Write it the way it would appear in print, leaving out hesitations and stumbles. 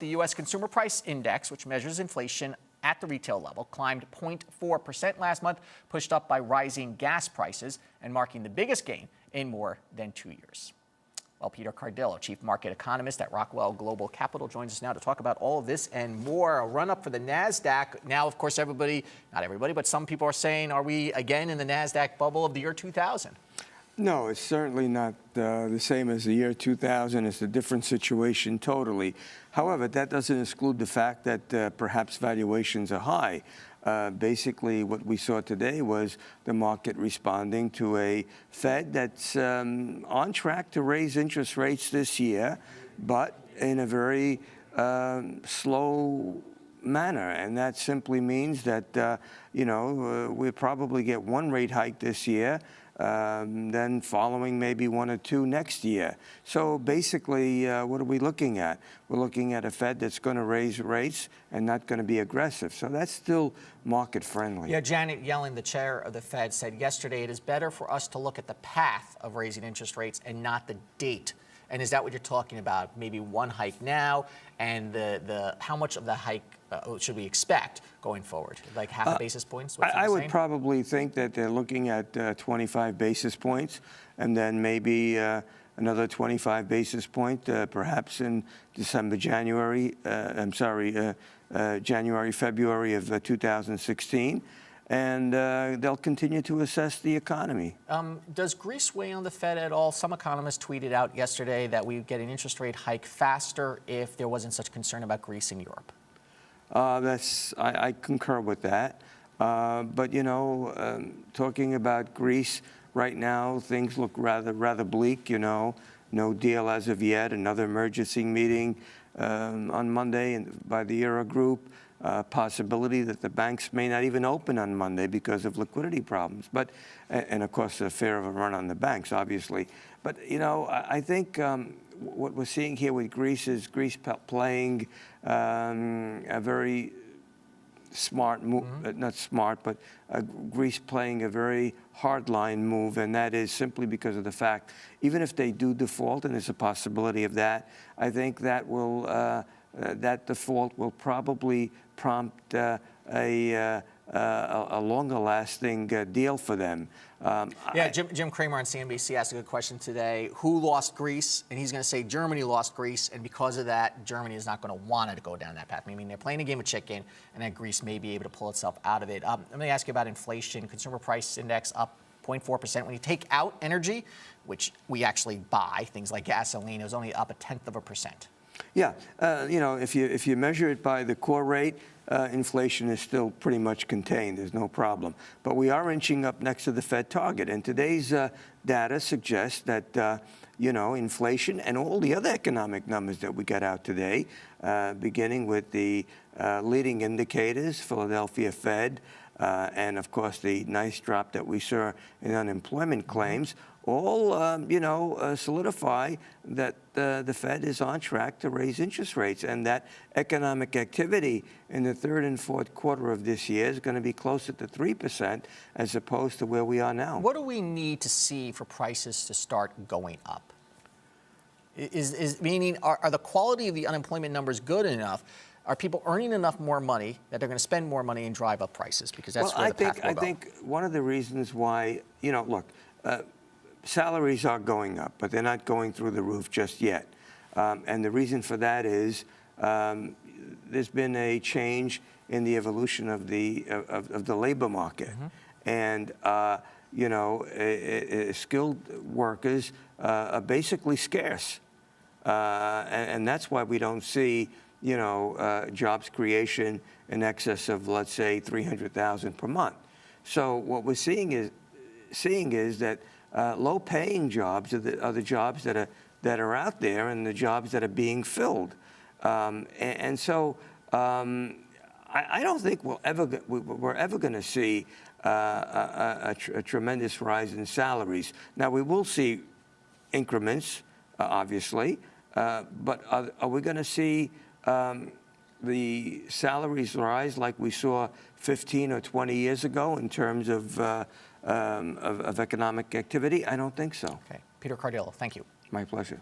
the U.S. Consumer Price Index, which measures inflation at the retail level, climbed 0.4% last month, pushed up by rising gas prices and marking the biggest gain in more than 2 years. Well, Peter Cardillo, chief market economist at Rockwell Global Capital, joins us now to talk about all of this and more. A run up for the Nasdaq. Now, of course, everybody, not everybody, but some people are saying, are we again in the Nasdaq bubble of the year 2000? No, it's certainly not the same as the year 2000. It's a different situation totally. However, that doesn't exclude the fact that perhaps valuations are high. Basically, what we saw today was the market responding to a Fed that's on track to raise interest rates this year, but in a very slow manner. And that simply means that, we'll probably get one rate hike this year, then following maybe one or two next year. So basically, what are we looking at? We're looking at a Fed that's going to raise rates and not going to be aggressive. So that's still market friendly. Yeah, Janet Yellen, the chair of the Fed, said yesterday it is better for us to look at the path of raising interest rates and not the date. And is that what you're talking about? Maybe one hike now, and the how much of the hike should we expect going forward? Like half a basis points? I would probably think that they're looking at 25 basis points, and then maybe another 25 basis point, perhaps in January, February of 2016. And they'll continue to assess the economy. Does Greece weigh on the Fed at all? Some economists tweeted out yesterday that we'd get an interest rate hike faster if there wasn't such concern about Greece in Europe. I concur with that. But, talking about Greece right now, things look rather bleak, No deal as of yet. Another emergency meeting on Monday by the Eurogroup. Possibility that the banks may not even open on Monday because of liquidity problems. But, and of course, the fear of a run on the banks, obviously. But, I think what we're seeing here with Greece is Greece playing a very smart move, not smart, but Greece playing a very hardline move, and that is simply because of the fact, even if they do default, and there's a possibility of that, I think that will that default will probably prompt a longer-lasting deal for them. Jim Cramer on CNBC asked a good question today. Who lost Greece? And he's going to say Germany lost Greece, and because of that, Germany is not going to want to go down that path. I mean, they're playing a game of chicken, and then Greece may be able to pull itself out of it. Let me ask you about inflation. Consumer Price Index up 0.4%. When you take out energy, which we actually buy, things like gasoline, it was only up 0.1%. Yeah, if you measure it by the core rate, inflation is still pretty much contained. There's no problem. But we are inching up next to the Fed target. And today's data suggests that, inflation and all the other economic numbers that we got out today, beginning with the leading indicators, Philadelphia Fed, and, of course, the nice drop that we saw in unemployment claims, all, solidify that the Fed is on track to raise interest rates, and that economic activity in the third and fourth quarter of this year is going to be closer to 3% as opposed to where we are now. What do we need to see for prices to start going up? Meaning, are the quality of the unemployment numbers good enough? Are people earning enough more money that they're going to spend more money and drive up prices? Because that's where the path will go. I think one of the reasons why, salaries are going up, but they're not going through the roof just yet. And the reason for that is there's been a change in the evolution of the labor market. And, skilled workers are basically scarce. And that's why we don't see, jobs creation in excess of, let's say, 300,000 per month. So what we're seeing is that low-paying jobs are the jobs that are out there and the jobs that are being filled. And so I don't think we're ever going to see a tremendous rise in salaries. Now, we will see increments, obviously, but are we going to see the salaries rise like we saw 15 or 20 years ago in terms of economic activity? I don't think so. Okay. Peter Cardillo, thank you. My pleasure.